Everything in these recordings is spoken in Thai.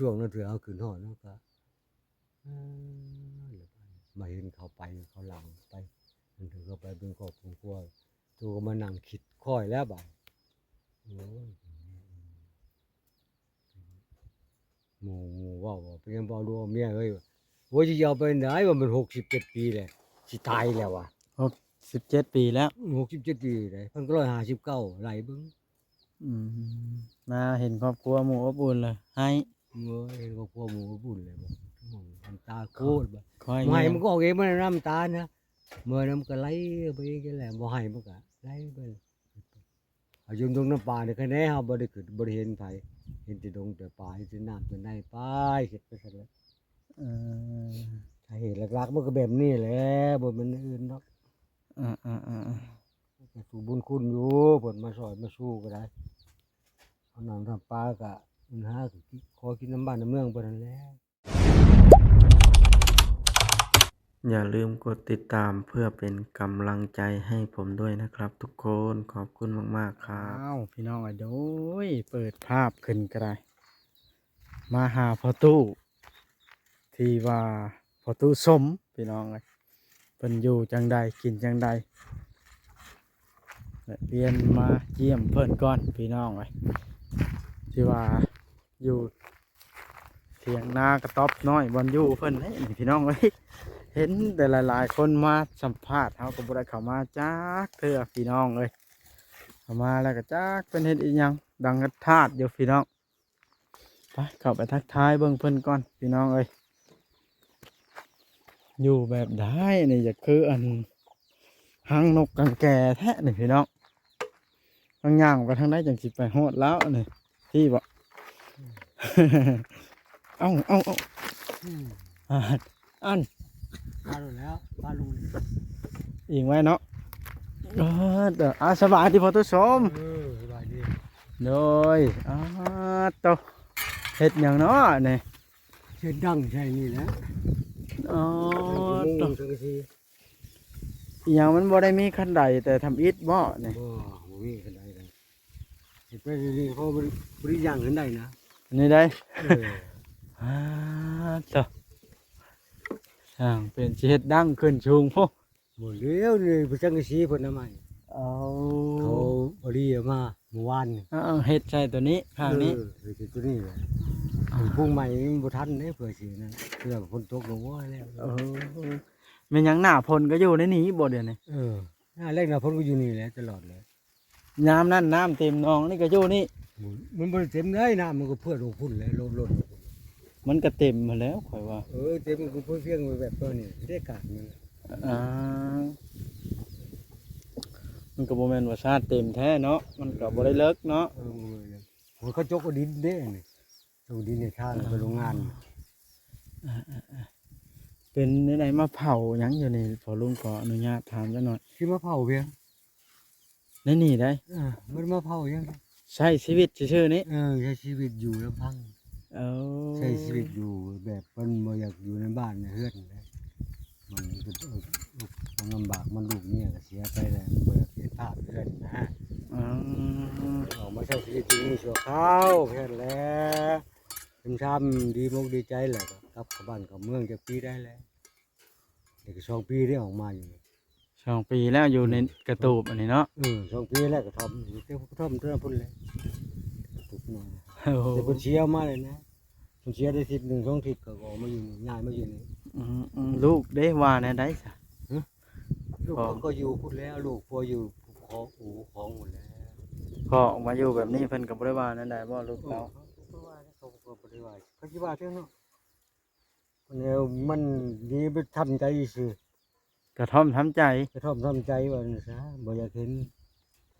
ช่วงนั้นเถื่อเอาขึ้นฮอดเนาะก็มาเห็นเขาไปเขาหลังไปมันถือเขาไปเป็นครอบเป็นครัวตัวก็มานั่งคิดค่อยแล้วบัดโอ้ยหมู่เว้าว่าเป็นหยังบ่รู้ว่าเมียเอ้ยโอ้ยสิเอาไปไหนว่ามัน67ปีแล้วสิตายแล้วว่ะ67 ปีแล้ว67ปีได้1959ไล่เบิ่ง อืมมาเห็นครอบครัวหมู่อบอุ่นเลยให้เมื่อเองก็พวกหมูบุญเลยบ่น้ำตาโคตรบ่คอยบ่ให้เงียบมันก็ออกเองมันน้ำตานะเมื่อน้ำก็ไหลไปเองแหละบ่ให้มันก็ไหลไปเอาอยู่ตรงน้ำป่านี่คะแนนเฮาบ่ได้ขึ้นบ่ได้เห็นไผเห็นแต่ดงแต่ป่าเห็นแต่น้ำแต่ในไปเฮ็ดไปซั่นแหละเออสาเหตุหลักๆมันก็แบบนี้แหละบ่แม่นอื่นดอกก็สู้บุญคุณอยู่เพิ่นมาช่วยมาสู้ก็ได้เอาน้ำทำปลาก็มันหาก็ขอกินน้ำบ้านน้ำเมืองเพิ่นนั่นแหละ อย่าลืมกดติดตามเพื่อเป็นกำลังใจให้ผมด้วยนะครับทุกคนขอบคุณมากๆครับอ้าวพี่น้องโดยเปิดภาพขึ้นก็ได้มาหาพ่อตู้ที่ว่าพ่อตู้สมพี่น้องเอ้ยเพิ่นอยู่จังใดกินจังใดเรียนมาเยี่ยมเพิ่นก่อนพี่น้องเอ้ยที่ว่าอยู่เถียงนากระต๊อบน้อยบอนอยู่เพิ่นนี่พี่น้องเอ้ยเห็นแต่หลายๆคนมาสัมภาษณ์เฮาก็บ่ได้เข้ามาจักเทื่อพี่น้องเอ้ยเข้ามาแล้วก็จักเป็นเฮ็ดอีหยังดังกระทาดอยู่พี่น้องไปเข้าไปทักทายเบิ่งเพิ่นก่อนพี่น้องเอ้ยอยู่แบบใดนี่จะคืออันหางนกกังแก่แท้นี่พี่น้องทางย่างไปทางใดจังสิไปฮอดแล้วนี่พี่บ่ เอ้าอืมอ่าอัน มาแล้วปลาลุง อิงไว้เนาะเด้อสบายดีพอตุสมสบายดีโดยโตเฮ็ดหยังเนาะนี่เช็ดดังใช่นี่แหละอ๋อโตมุงสังกะสี อีหยังมันบ่ได้มีคันใดแต่ทำอิฐบ่นี่บ่มีขึ้นได้เลยเฮ็ดไปเรื่อยๆเขาบ่ได้ย่างขึ้นได้นะนี่ได้เออ อ่าโตช่างเป็นสิเฮ็ดดังขึ้นสูงพุบ่เลี้ยวนี่บ่สังกะสีเพิ่นเอามาให้เอาเขาเอาดีเอามาเมื่อวานนี่เฮ็ดใส่ตัวนี้ข้างนี้เฮ็ดตัวนี้แหละมันปรุงใหม่มันบ่ทันเด้เผื่อสินั่นเผื่อฝนตกลงว่าแล้วแม่นหยังหน้าพลก็อยู่ในนี้บ่เดี๋ยวนี้หน้าแรกน่ะฝนก็อยู่นี่แหละตลอดเลย ยามนั้นน้ำเต็มหนองนี่ก็อยู่นี่มันบ่ได้เต็มเลยน้ำมันก็เพื่อลงพุ่นเลยล้นมันก็เต็มมาแล้วข่อยว่าเต็มมันก็เพื่อเพียงไว้แบบนี้ได้กากมันอ่ามันก็บ่แม่นว่าชาติเต็มแท้เนาะมันก็บ่ได้เลิกเนาะมันเขาจกเอาดินเด้นี่จกดินในทางไปโรงงานเป็นไหนๆมาเผาหยังอยู่นี่พอลุงขออนุญาตถามจักหน่อยสิมาเผาเพียงในนี่ได้มันมาเผายังใช้ชีวิตซื่อๆนี้ใช้ชีวิตอยู่ลำพังใช้ชีวิตอยู่แบบมันบ่อยากอยู่ในบ้านในเฮือนเลยมันก็ต้องลำบากมันลูกเนี่ยก็เสียไปแล้วบ่อยากเห็นภาพเฮือนนะออกมาใช้ชีวิตที่นี่ชั่วคราวแค่นั้นแหละทำดีมุกดีใจแหละกลับเข้าบ้านเข้าเมืองจะปีได้แล้วเด็ก2 ปีได้ออกมาอยู่2 ปีแล้วอยู่ในกระตูบอันนี้เนาะ2 ปีแล้วก็ทำอยู่เที่ยวทำเท่านั้นพุ่นเลยถูกหน่อยแต่คนเชียร์มาเลยนะคนเชียร์ได้1 2 ทิศก็ออกมาอยู่นี่ย้ายมาอยู่นี่ลูกได้ว่าแนวใดซะลูกก็อยู่พุ่นแล้วลูกพออยู่ของหมดแล้วพอออกมาอยู่แบบนี้เพิ่นก็บ่ได้ว่าแนวใดบ่ลูกเราเขาบ่ได้ว่าเขาสิว่าเท่าเนาะแนวมันดีไปทำใจซื่กระท่อมทำใจกระท่อมทำใจว่าซะบ่อยากเห็น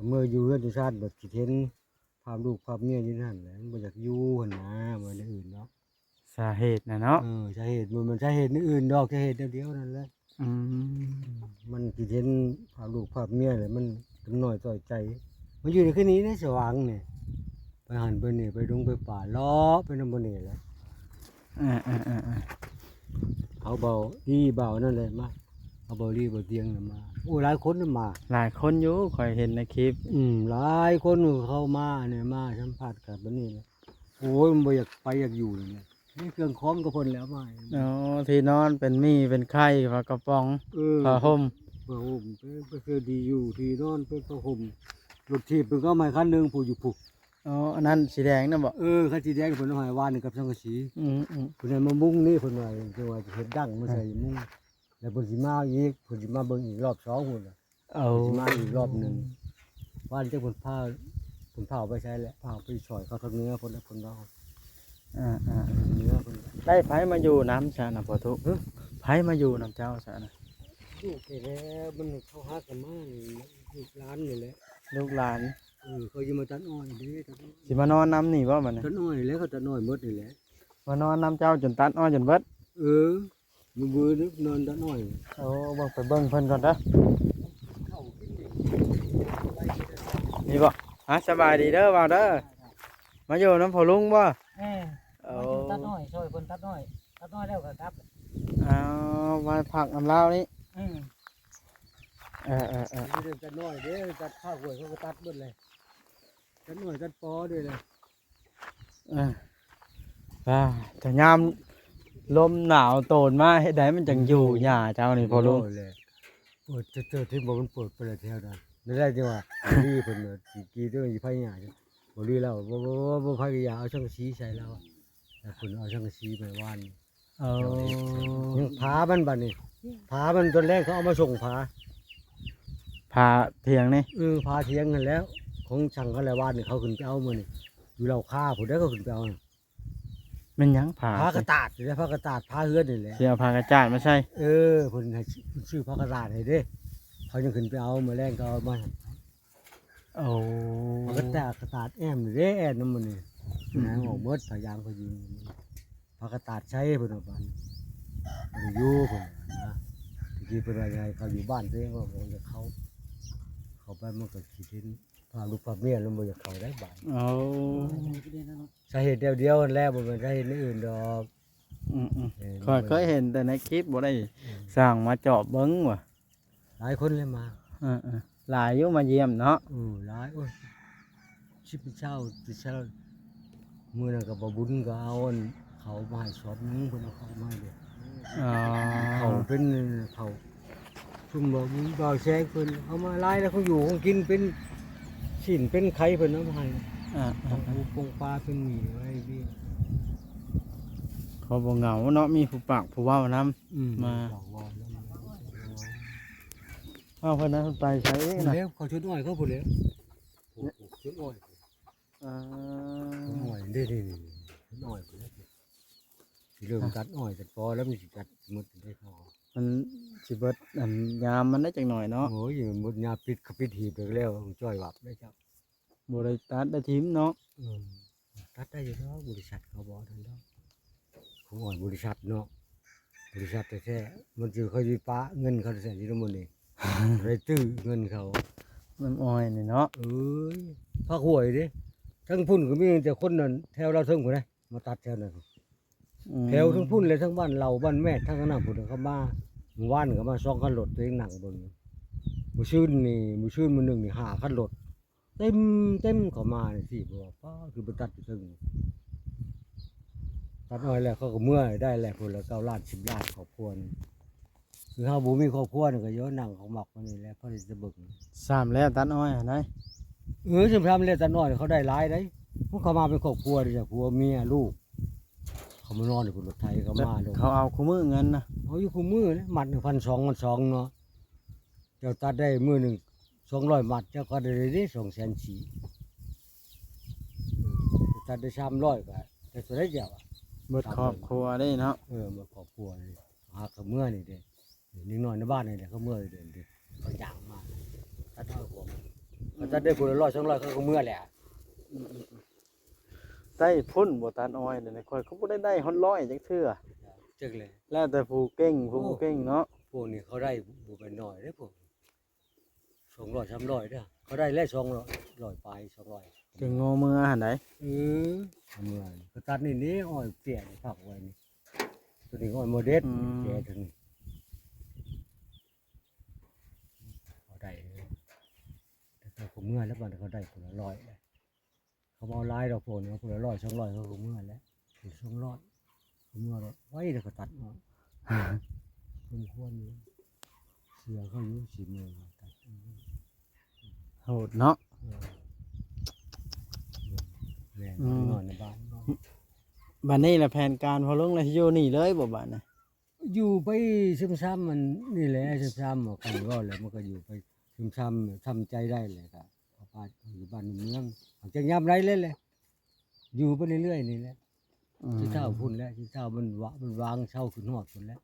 เมื่ออยู่เฮือนอยู่ชาติแบบสิเห็นภาพลูกภาพเมียอยู่นั่นแหละบ่อยากอยู่หั่นนะบ่ได้อื่นเนาะสาเหตุน่ะเนาะสาเหตุมันสาเหตุอื่นดอกสาเหตุเดียวนั่นแหละมันสิเห็นภาพลูกภาพเมียเลยมันจำน้อยต่อยใจมันอยู่ในคืนนี้นะสว่างนี่ไปหันไปนี่ไปดงไปป่าล้อไปนำบ่นี่แหละเอาเบาดีเบานั่นแหละมาเอาเบาดีเบาเตียงน่ะมาโอ้หลายคนน่ะมาหลายคนอยู่ข่อยเห็นในคลิปหลายคนเข้ามาเนี่ยมาสัมภาษณ์กับบัดนี้แหละ โอ้ยมันบ่อยากไปอยากอยู่เลยเนี่ยนี่เครื่องคอมก็พ่นแล้วมา อ๋อที่นอนเป็นมีเป็นไข่ผ้ากระป๋อง เออ ผ้าห่ม ผ้าห่มเป็นคือดีอยู่ที่นอนเป็นผ้าห่มรถถีบมันก็มาคันหนึงผู้อยู่ผู้ อ๋ออันนั้นสีแดงนะบ่ คันสีแดงเพิ่นเอาให้วานนี่กับสังกะสี อืมอืม เพิ่นให้มามุ้งนี่เพิ่นว่าจังว่าจะเฮ็ดดังมาใส่มุ้งแล้วเพิ่นสิมาอีกเพิ่นสิมาเบิ่งอีกรอบ2พุ่นน่ะ เอา เพิ่นสิมาอีกรอบหนึงวานจังเพิ่นพาไปใช้แล้วพาไปช่อยเขาทางเหนือเพิ่นน่ะเพิ่นว่า อ่าอ่า เหนือเพิ่น ได้ไผมาอยู่น้ำซะนะพ่อทุไผมาอยู่น้ำเจ้าซะนะ ลูกแกแล้วมันเขาหากันมานี่ลูกหลานนี่แหละ ลูกหลาน เขาอยู่มาตัดอ้อยเด้ตัดอ้อย สิมานอนน้ำนี่บ่บัดนี้ ตัดอ้อยแล้วเขาตัดอ้อยหมดนี่แหละ มานอนน้ำเจ้าจนตัดอ้อยจนเบิด มือมือนึกนอนตัดอ้อย โอ้เบิ่งไปเบิ่งเพิ่นก่อนเด้อ เข้ากินนี่ นี่บ่ฮะสบายดีเด้อบ่าวเด้อมาอยู่น้ำพ่อลุงบ่ เอา ตัดน้อยช่วยคนตัดน้อยแล้วก็ครับ เอาไว้ผักน้ำลาวนี่ อืม ไม่ได้ตัดอ้อยเด้ตัดข้าวหวยเขาก็ตัดหมดเลยตัดอ้อยตัดปอด้วยเลย แต่ยามลมหนาวโตนมาเฮ็ดได้มันจังอยู่หญ้าเจ้านี่พ่อลุง เลยเปิดเจอที่บอกมันเปิดไปเลยแถวนั้นไม่ได้จังว่าดีเพิ่นเปิดกี่ตัวอยู่ไผหญ้าบ่ดีแล้วบ่ไผก็อย่าเอาช่างสีใส่แล้วแต่เพิ่นเอาช่างสีไปว่าน เอา ยังผามันบัดนี้ผามันตอนแรกเขาเอามาส่งผา พาเถียงนี่ ผาเทียงกันแล้ว ของช่างเขาแล้วว่านนี่เขาขึ้นไปเอามื้อนี่อยู่เราค่าผู้ใดก็ขึ้นไปเอา แม่นหยังผา ผากระตาดนี่แหละผากระตาดผาเฮือนนี่แหละ สิเอาผ้ากระจาดมาใส่ เพิ่นให้เพิ่นซื้อผากระตาดให้เด้เขายังขึ้นไปเอามื้อแรงก็เอามา โอ้ ผากระตาดกระตาดแอมนี่เด้แอมนำมันนี่นางออกหมดพยายามเขายิงผากระตาดใช้เพิ่นเอาบันบ่ได้อยู่เพิ่นนะทีกี้เพิ่นว่าไงเขาอยู่บ้านตัวเองก็บ่อยากเขาไปมันก็คิดเห็นพาลูกพาเมียแล้วบ่อยากเข้าได้บ้าน เอา สาเหตุเดียวนั่นแหละบ่แม่นสาเหตุอื่นดอก อืมค่อยเคยเห็นแต่ในคลิปบ่ได้สร้างมาเจาะเบิ่งว่ะ หลายคนเลยมา หลายอยู่มาเยี่ยมเนาะ หลายโอ้ยชิบเช้าติเช้ามื้อนั้นก็บ่บุญก็เอาอันเขามาให้สอบนึงเพิ่นเอาเขามาให้เด้ อ๋อ เขาเป็นเขาซุ่มบ่บุญบ่าวแซงเพิ่นเอามาหลายแล้วเขาอยู่คงกินเป็นชิ้นเป็นไข่เพิ่นเอามาให้ อ่า ปูปงปลาเป็นหมี่ไว้พี่ เขาบ่เหงาเนาะมีผู้ปากผู้เว้านํ มา เอาเพิ่นนั้นไปใช้เอง นะ นะ แล้วเขาชุดอ้อยเขาพุ่นแล้วชุดอ้อย อ่า ชุดอ้อยนี่ชุดอ้อยพุ่นแล้วสิเริ่มตัดอ้อยตัดปอแล้วมันสิตัดหมดได้พอ มันสิเบิดอันยามมันได้จักหน่อยเนาะ โอ้ยหมดยาปิดเขาปิดหีบไปแล้วจ้อยวับได้จ้ะ บ่ได้ตัดได้ทิมเนาะ ตัดได้อยู่แล้วบริษัทเขาบอกทันแล้วของอ้อยบริษัทเนาะบริษัทแท้ๆมันคือเขาอยู่ป้าเงินเขาแท้ที่ทั้งหมดนี่ ได้ตื้อเงินเขา มันอ้อยนี่เนาะ พักหวยดิทั้งพุ่นก็มีแต่คนนั้นแถวเราเทิงพุ่นนะมาตัดแถวนั้น แถวทั้งพุ่นเลยทั้งบ้านเราบ้านแม่ทั้งนั้นพุ่นเขามาหมู่บ้านก็มาซ่องคันรถตัวเองหนังเบิ่งมื้อชื่นนี่มื้อชื่นมื้อหนึงนี่5คันรถเต็มเข้ามานี่สิบ่ป้าคือบ่ตัดอยู่เทิงตัดอ้อยแล้วเขาก็เมื่อยได้แล้วพุ่นละ9ล้าน10ล้านครอบครัวนี่คือเฮาบ่มีครอบครัวนี่ก็ย้อนหนังของหมักมานี่แหละเพราะจะเบิ่ง สามแล้วตัดอ้อยหั่นได้ สำคัญเลยตัดอ้อยเขาได้หลายได้พวกเขามาเป็นครอบครัวดิจ้ะผัวเมียลูกเขามานอนอยู่บนรถไทยเขามาดู เขาเอาคู่มือเงินนะ เขาอยู่คู่มือนะมัด1,200เนาะเจ้าตัดได้มือหนึ่ง200มัดเจ้าก็ได้ได้240,000ตัดได้300ก็แต่สุดได้เจ้า เบิดครอบครัวได้เนาะ หมดครอบครัวเลยหาเขาเมื่อนี่เด้นิดหน่อยในบ้านนี่แหละเขาเมื่อเด้เขาย่างมาตัดอ้อยพวกเขาตัดได้คนละ100 200เขาก็เมื่อแหละ ได้พุ่นบ่ตัดอ้อยเดี๋ยวนี้ค่อยเขาบ่ได้ฮอดร้อยจักเทื่อ จึกเลย แล้วแต่ผู้เก่งผู้บ่เก่งเนาะ พวกนี้เขาได้บุไปหน่อยได้อพวก200 300เด้อเขาได้แล้ว200ไป200 จึงงอมือหั่นได้ ทำไงก็ตัดนี่อ้อยเปียกผักไว้นี่ตัวนี้อ้อยโมเดสแก่ถึงเขาได้แต่เขาเมื่อแล้วมันเขาได้คนละ100เลย เขาเอาลายดอกโผล่เนี่ยคนละ100 200เขาก็เมื่อแล้วถึง200เขาเมื่อแล้วไว้แล้วก็ตัดออกสมควรอยู่เสือเขาอยู่สิเมื่อตัด โหดเนาะ แรงนอนในบ้านนอน บัดนี้แหละแผนการพอลงแล้วสิอยู่นี่เลยบ่บัดน่ะ อยู่ไปซึมซ้ำมันนี่แหละซึมซ้ำกันก็เลยมันก็อยู่ไปซึมซ้ำทำใจได้เลยครับป้าอยู่บ้านเมืองจะย้ำไรเลยเลยอยู่ไปเรื่อยๆนี่แหละที่เช้าพุ่นแล้วที่เช้ามันวางเช้าขึ้นหอดพุ่นแล้ว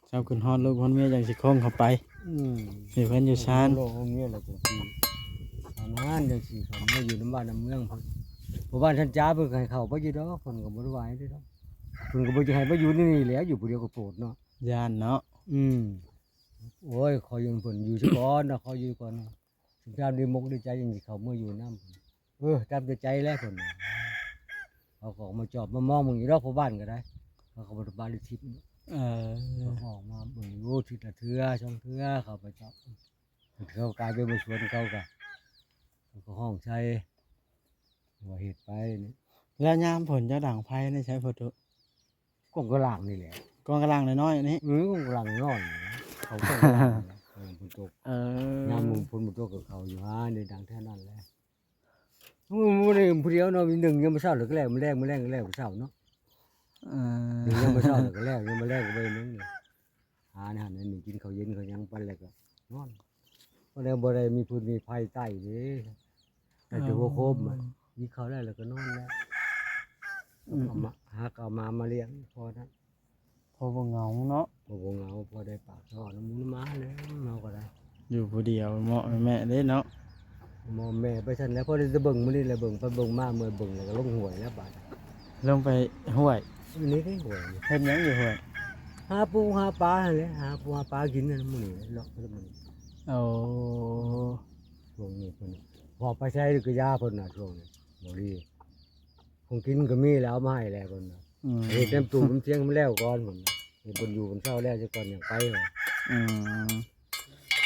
เจ้าขึ้นฮอดลูกฮอดเมียจังสิคงเข้าไปสิเพิ่นอยู่ชาน โลกนี้แหละจังซี่ทำงานจังซี่เขาไม่อยู่ในบ้านในเมืองเพิ่นเพราะบ้านท่านจ้าเพิ่นให้เข้าไปอยู่ดอกเพิ่นก็บ่ได้ไหวเด้อดอกเพิ่นก็บ่จะให้มาอยู่นี่แหละอยู่ผู้เดียวก็โปรดเนาะ ย่านเนาะ โอ้ยขอยืนเพิ่นอยู่ซะก่อนนะขออยู่ก่อนถึงตามดีมกดีใจจังสิเขาเมื่ออยู่นำตามใจแล้วเพิ่นน่ะเขาก็มาจอบมามองมึงอยู่ดอกพ่อบ้านก็ได้เขาก็บ่ได้บ้านได้ทิพย์ เขาออกมาเบิ่งรู้ทีละเทื่อช่องเทื่อเขาไปจับเขากลายเป็นมาชวนเขาก็ห้องใช้ว่าเหตุไปนี่ แล้วยามผลจะด่างไผในใช้พอตุ กงกระหลังนี่แหละ กองกำลังน้อยๆอันนี้ กงกระหลังน้อยเขากงกระหลังพุ่นตกยามมึงพุ่นตกกับเขาอยู่ฮะในดังแท่นั้นแหละมึงได้ผู้เดียวเนาะมีหนึ่งยังมาเศร้าหรือก็แล้วมันแรงก็แล้วเศร้าเนาะหนึ่งยังมาเศร้าหรือก็แล้วยังมาแรงก็ไปนึงเนี่ยหาเนี่ยนี่กินข้าวเย็นเขายังปั้นแล้วก็นอนเพราะแล้วบ่ได้มีพื้นมีไฟใต้เด้แต่จะหัวโคมยิงเขาได้แล้วก็นอนแล้วเอามาเลี้ยงพอนะ พอบ่เหงาเนาะ พอบ่เหงาพอได้ปากท่อน้ำมูน้ำม้าแล้วเมาก็ได้ อยู่ผู้เดียวเหมาะแม่เด้เนาะ มอแม่ไปทันแล้วพอได้จะเบิ่งมื้อนี้แหละเบิ่งไปเบิ่งมาเมื่อเบิ่งแล้วก็ลงห้วยแล้วบาด ลงไปห้วย มื้อนี้ได้ห้วย เฮ็ดหยังอยู่ห้วย หาปูหาปลาหั่นแหละหาปูหาปลากินนั่นมื้อนี้เลาะไปมื้อนี้ โอ้ ช่วงนี้เพิ่นพอไปใช้ก็ยาเพิ่นน่ะช่วงนี้บ่ดีคงกินก็มีแล้วเอามาให้แล้วเพิ่นน่ะ เฮ็ดน้ำตู้น้ำเสียงมันแล้วก่อนผมเฮ็ดบนอยู่บนเช้าแล้วจะก่อนอย่างไปเหรอ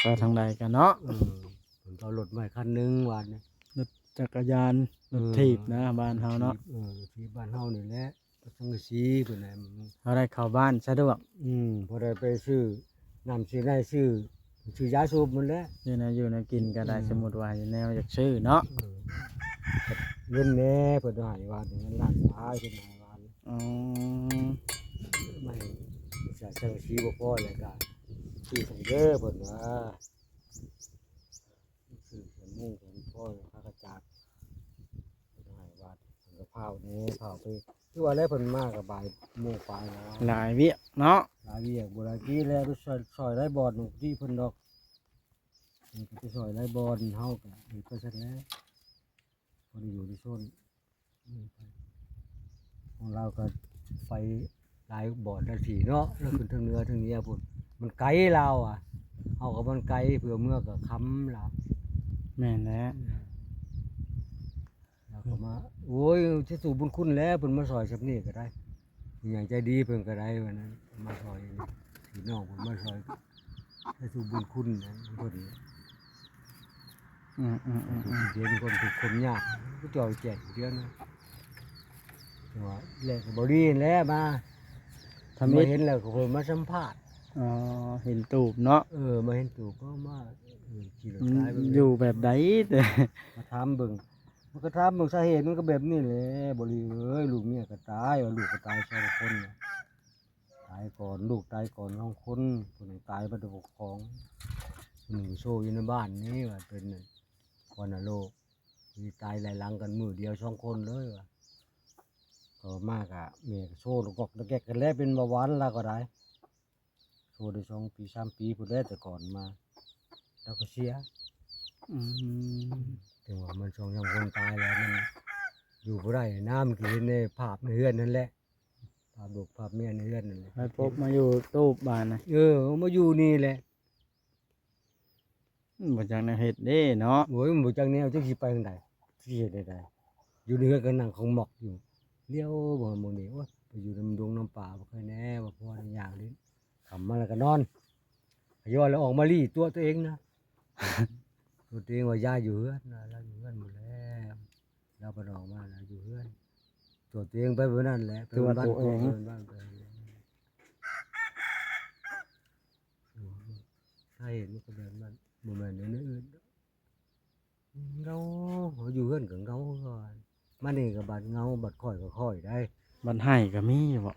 ไปทางใดกันเนาะ ผมเอารถมาคันหนึงวันนี้ รถจักรยานรถถีบนะบ้านเฮาเนาะ ที่บ้านเฮานี่แหละสังกะสีเพิ่นน่ะ เฮาได้เข้าบ้านสะดวก พอได้ไปซื้อน้ำซื้อได้ซื้อยาสูบมันแหละ อยู่ในกินก็ได้สมมุติว่าแนวอยากซื้อเนาะ เงินแหน่เพิ่นให้ว่าเงินล้านปลายเพิ่นให้ว่า อ๋อ ไม่จะสังกะสีบ่พอแล้วก็ที่สังเด้อเพิ่นว่าซื้อเพิ่นมุ่งเพิ่นพอค่ากระจาดเพิ่นให้ว่าเพิ่นก็เผาแหน่เผาไปคือว่าแล้วเพิ่นมาก็บ่ายโมงปลายแล้ว หลายเวียกเนาะ หลายเวียกบ่ได้กี้แล้วไปซอยไร่บอลที่เพิ่นดอกมันก็ไปซอยไร่บอลเฮาก็เฮ็ดไปซั่นแหล้วพอได้อยู่ในโซนของเราก็ไปหลายบ่อนละทีเนาะแล้วขึ้นทางเหนือทางนี้พุ่นมันไกลเราเฮาก็มันไกลเพื่อเมื่อก็ค้ำเรา แม่นแล้ว เราก็มาโอ้ยสิสู่บุญคุณแล้วเพิ่นมาซอยซับนี้ก็ได้ผู้ใหญ่ใจดีเพิ่นก็ได้วันนั้นมาซอยพี่น้องเพิ่นมาซอยให้สู่บุญคุณนะเพิ่น เดี๋ยวคนถูกคนยากก็จอยแจกเดือนนะแต่ว่าแรกก็บรินแล้วมา ทำ มา มิตร เห็นแล้วก็คนมาสัมภาษณ์ อ๋อเห็นตูบเนาะ มาเห็นตู่ก็มาขี่รถ มัน ท้ายไป อยู่แบบใดแต่ มาถามเบิ่งมันก็ถามเบิ่งสาเหตุมันก็แบบนี้แหละบริเอ้ยลูกเมียก็ตายว่าลูกก็ตายสองคนน่ะตายก่อนลูกตายก่อนสองคนคนหนึ่งตายมาโดนปกครองคนหนึ่งโซ่อยู่ในบ้านนี้ว่าเป็นวันโลกมีตายหลายหลังกันมือเดียวสองคนเลยว่ะ ก็มากอะเมียก็โซ่ลูกกอกตะแกกกันแล้วเป็นเบาหวานแล้วก็ได้โซ่ได้2 ปี 3 ปีพุ่นแล้วแต่ก่อนมา แล้วก็เสีย อืม ถึงว่ามัน2 3คนตายแล้วมันอยู่บ่ได้น้ำกินในภาพในเฮือนนั่นแหละภาพลูกภาพเมียในเฮือนนั่นแหละ ไปพบมาอยู่ตูบบ้านนะ เอามาอยู่นี่แหละ บ่จักแนวเฮ็ดเด้เนาะ โอ้ยมันบ่จังแนวจักสิไปทางใดสิเฮ็ดได้ใดอยู่ในเฮือนก็นั่งของหมอกอยู่เลี้ยวบ่หมื้นี้โอ้ยไปอยู่น้ำดงน้ำป่าบ่เคยแน่ว่าพ่อได้อย่างนี้ขำมาแล้วก็นอนย้อนแล้วออกมาลี่ตัวเองนะ ตัวเองว่ายาอยู่เฮือนนะเราอยู่เฮือนหมดแล้วเรา าปนออกมาแล้วอยู่เพื่อนตัวเตียงไปเมื่อนั้นแหละไปบ้านตัวเองบ้านไปถ้าเห็นมันก็แบบนั้นบ่แม่นในอื่นเงาอยู่เพื่อนกับเงาก่อนมันนี่กับบัดเงาบัดค่อยก็ค่อยได้ บันให้ก็มีบ่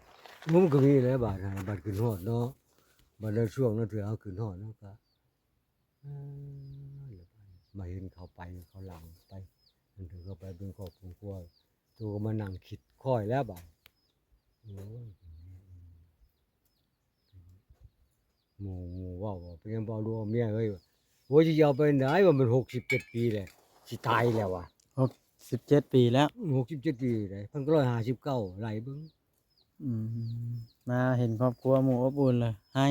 มันก็มีแล้วบาดหาบัดขึ้นฮอดเนาะบัดในช่วงนั้นถือเอาขึ้นฮอดเนาะก็มาเห็นเขาไปเขาหลังไปมันถือเขาไปเป็นครอบครัวตัวก็มานั่งคิดค่อยแล้วบาดโอ้ยหมู่ว่าเป็นยังบ่รู้เมียเอ้ยโอ้ยสิเอาไปไหนว่ามัน67ปีแล้วสิตายแล้วว่ะ 17 ปีแล้ว 67ปีได้159ไหลเบิ่ง อืมมาเห็นครอบครัวหมู่อบอุ่นเลยให้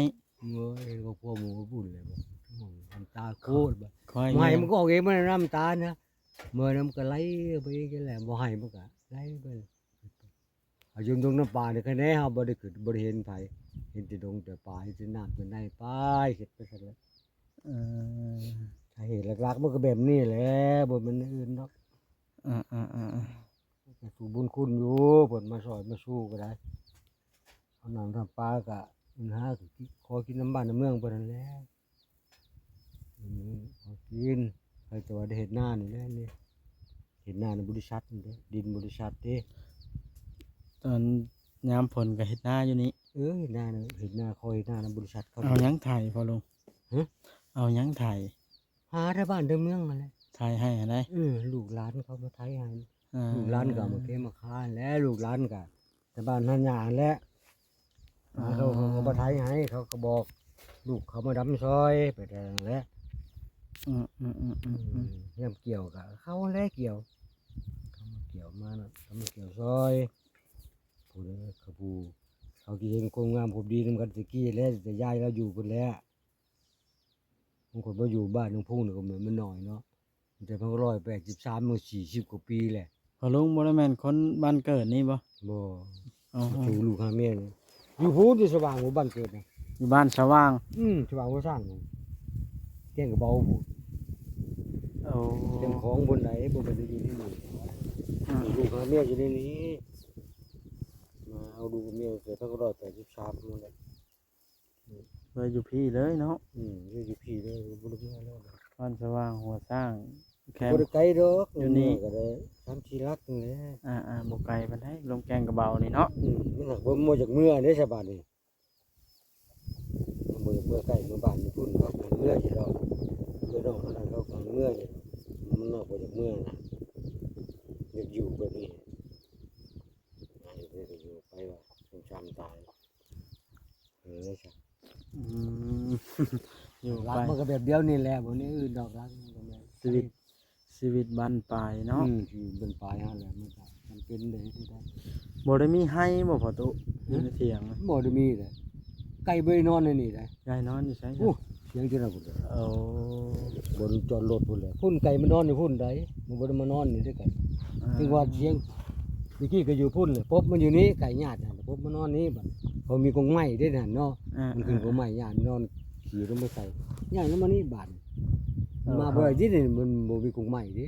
เมื่อเห็นครอบครัวหมู่บุญเลยบ่น้ำตาโคตรบ่ คอย ไม่ เงีย มันก็ออกเองมันน้ำตานะเมื่อน้ำก็ไหลไปเองแหละบ่ให้มันก็ไหลไปอายุตรงน้ำปลาเนี่ยคะแนนเฮาบ่ได้ขึ้นบ่ได้เห็นไผเห็นแต่ดงแต่ป่าเห็นแต่น้ำแต่ในไปเฮ็ดไปซะแล้ว เออ ถ้าเหตุหลักๆมันก็แบบนี้แหละบ่แม่นอื่นดอก ก็สู่บุญคุณอยู่เพิ่นมาซอยมาสู้ก็ได้เอาน้ำทำปลาก็มันหาก็ขอกินน้ำบ้านน้ำเมืองเพิ่นนั่นแหละขอกินใครจะว่าได้เฮ็ดนานี่แหละนี่เฮ็ดนาในบริษัทนี่เด้ดินบริษัทเด้ ตอนยามฝนก็เฮ็ดนาอยู่นี่ เฮ็ดนาน่ะเฮ็ดนาคอยเฮ็ดนาในบริษัทเขา เอาหยังไถพอลุง ฮะ เอาหยังไถ หาได้บ้านได้เมืองนั่นแหละ ไถให้อันใด ลูกหลานเขามาไทยให้ อ่า ลูกหลานก็เอามาเก็บมาค้าแล้วลูกหลานก็แต่บ้านหันหยาแหละเขาก็มาไทยให้เขาก็บอกลูกเขามาดำซอยไปแต่นั่นแหละ ยามเกี่ยวก็เขาแลเกี่ยวเขามาเกี่ยวมานะเขามาเกี่ยวซอยผู้ใดเขาผู้เขากี่เห็นคนงามผมดีนำกันตะกี้แล้วแต่ยายเราอยู่คนแล้วบางคนมาอยู่บ้านน้องพุ่งนี่ก็เหมือนมันหน่อยเนาะแต่เพิ่ง183มัน40กว่าปีแหละ พอลุงบ่ได้แม่นคนบ้านเกิดนี่บ่ บ่ อ๋อ ถูกลูกหาเมียนี่อยู่พูดอยู่สว่างหมู่บ้านเกิดนะ อยู่บ้านสว่าง สว่างบ่สร้างนี่แกงก็เบาพูด โอ้ เรื่องของบนไหนบ่ได้อยู่ที่นี่ลูกหาเมียอยู่ในนี้มาเอาดูเมียเกิดเพิ่ง183นั่นแหละ เลยอยู่พี่เลยเนาะ อยู่พี่เลยบ่ได้เมื่อแล้ว บ้านสว่างหัวสร้างแคม บ่ ป์ ได้ไกลดอก อยู่นี่ ก็ได้3-4ลักนี่แหละ บ่ไกลปานใดลงแกงกระเบานี่เนาะ มันหักบ่มาจากเมื่อเด้ซะบาดนี้มันบ่จากเมื่อใกล้เมื่อบ้านนี่พุ่นเขาเมื่ออยู่ดอกเมื่อดอกนั้นเขาก็เมื่ออยู่มันนอกบ่จากเมื่อนะอยากอยู่แบบนี้ให้ไปก็อยู่ไปว่าช้ำตายได้ซะ อืม อยู่ รัก ไป มันก็แบบเดียวนี่แหละบ่นี้อื่นดอกรักมันก็แม่น ชีวิตบ้านปลายเนาะ คือเป็นปลายหั่นแหละมันก็มันเป็นได้ที่ได้ บ่ได้มีให้บ่พอตุอยู่ในเถียงนะ บ่ได้มีเลยไก่บ่ได้นอนในนี่ได้ ยายนอนอยู่ไส โอ้เสียงที่นั่นพุ่นเลย โอ้ บนจอดรถพุ่นเลยพุ่นไก่มันนอนอยู่พุ่นใดมันบ่ได้มานอนนี่ด้วยกันถึงว่าเสียงเมื่อกี้ก็อยู่พุ่นเลยพบมันอยู่นี้ไก่ญาติน่ะพบมันนอนนี้บัดพอมีกรงไม้ด้วยนั่นเนาะมันขึ้นกรงไม้ญาตินอนขี่ลงมาใส่ญาติลงมานี่บาดมาบ่ได้ที่นี่มันบ่มีกรงไม้เด้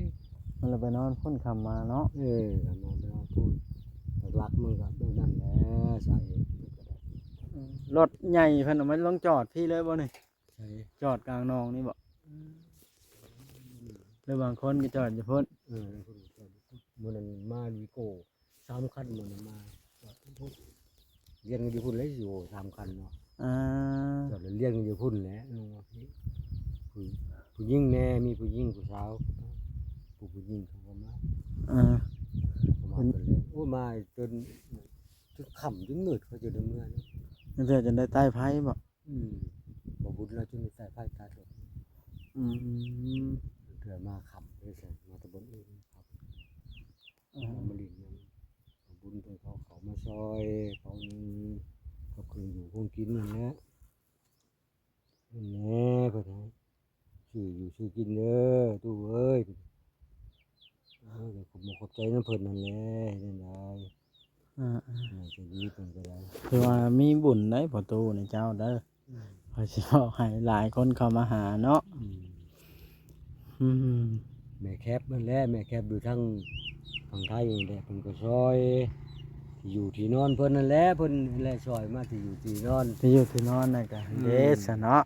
มันเลยไปนอนพ่นคำมาเนาะ นอนไปนอนพุ่นหลักๆมันก็แบบนั้นแหละใส่มันก็ได้ รถใหญ่เพิ่นเอามาลงจอดพี่เลยบ่นี่ ใช่ จอดกลางหนองนี่บ่หรือบางคนก็จอดอยู่พุ่น พุ่นมันนั้นมาวีโก้3คันมันนั้นมาจอดพุ่นเรียนกันอยู่พุ่นเลยอยู่3คันเนาะ อ่า จอดเรียนกันอยู่พุ่นแหละน้องว่าพี่ผู้หญิงแน่มีผู้หญิงผู้สาวผู้หญิงเขาก็มา อ่า เขามาจนเลยโอ้มาจนค่ำจนมืดเขาจะได้เมื่อเนาะ เพื่อจะได้ใต้ไผบ่ บ่บุญเราจนได้ใส่ไฟตัดดอก อืม เถื่อมาค่ำเลยใส่มาตะบนเองครับมาลินยังบ่บุญเพิ่นเขามาซอยเขานึงเขาเคยอยู่คงกินนั่นแหละนั่นแหละเพิ่นให้ชื่ออยู่ชื่อกินเด้อตู้เอ้ยก็ขอบใจน้ำเพิ่นนั่นแหละนั่นได้ จะดีเพิ่นก็ได้ คือว่ามีบุญได้ประตูในเจ้าเด้อพอสิบอกให้หลายคนเข้ามาหาเนาะ อืม แม่แคบนั่นแหละแม่แคบอยู่ทั้ง ฝั่งไทยนี่แหละเพิ่นก็ซอยที่อยู่ที่นอนเพิ่นนั่นแหละเพิ่นแหละซอยมาที่อยู่ที่นอน ที่อยู่ที่นอนน่ะก็เด้ซะเนาะ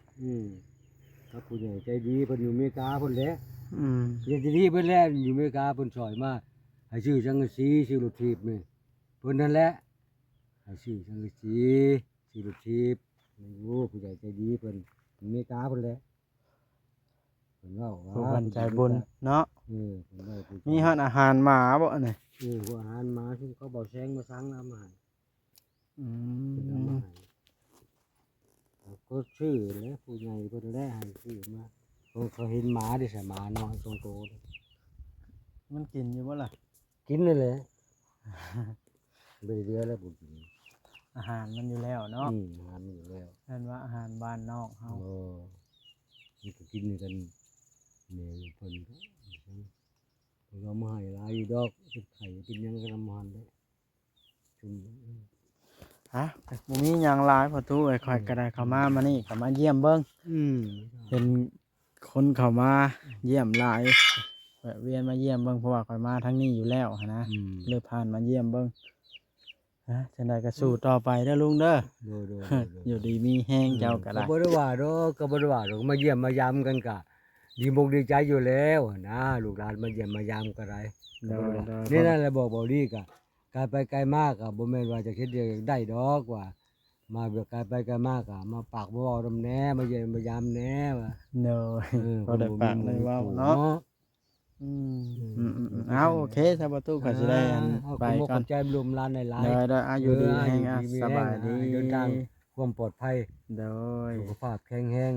ถ้าผู้ใหญ่ใจดีเพิ่นอยู่อเมริกาเพิ่นแหละ อืม เรียนที่นี่เพิ่นแหละอยู่อเมริกาเพิ่นซอยมาให้ซื้อสังกะสีซื้อรถถีบนี่เพิ่นนั่นแหละให้ซื้อสังกะสีซื้อรถถีบโอ้ผู้ใหญ่ใจดีเพิ่นอเมริกาเพิ่นแหละเพิ่นเว้าว่า ผู้คนใจบุญเนาะ เพิ่นเว้าผู้ มีฮอดอาหารหมาบ่นี่ พวกอาหารหมาซึ่งเขาเบาแซงมาสั่งเอามาให้ อื เพิ่นเอา ม มาให้ก็ซื้อแหล้วผู้ใหญ่เพิ่นแหละให้ซื้อมาเขาเห็นหมาดิใส่หมาน้อยโตๆ มันกินอยู่บ่ล่ะ กินนั่นแหละ ไปเรือแล้วบุญกิน อาหารมันอยู่แล้วเนาะ อาหารมันอยู่แล้ว นั่นว่าอาหารบ้านนอกเฮา นี่ก็กินกันเนี่ยเพิ่นก็เรามาให้หลายอยู่ดอกเป็นไข่เป็นหยังก็นำมันเลยชุม ฮะบ่มีหยังหลายพอตู้ไอ้ข่อยก็ได้เข้ามามานี่ก็มาเยี่ยมเบิ่งเห็นคนเข้ามาเยี่ยมหลายแวะเวียนมาเยี่ยมเบิ่งเพราะว่าข่อยมาทางนี้อยู่แล้วหั้นนะเลยผ่านมาเยี่ยมเบิ่งฮะจังได๋ก็สู้ต่อไปเด้อลุงเด้อ โด อยู่ดีมีแฮงเจ้าก็ได้ บ่ได้ว่าดอกก็บ่ได้ว่าดอกมาเยี่ยมมายามกันกะดีมกดีใจอยู่แล้วนะลูกหลานมาเยี่ยมมายามก็ได้ โดย นี่นั่นแหละบอกดีกะกายไปไกลมากอะบ่แม่นว่าจะคิดเดียวได้ดอกว่า มาแบบกายไปไกลมากอะมาปากบ่เว้าดำแหน่มาเยี่ยมมายามแหน่ว่า โดยก็ได้ปากเลยเว้าเนาะเอาโอเคถ้าประตูก็สิได้อันไปก่อน ขอบใจรวมร้านในหลาย ได้อายุดีแฮงอ่ะสบายดี เดินทางความปลอดภัย โดย สุขภาพแข็งแรง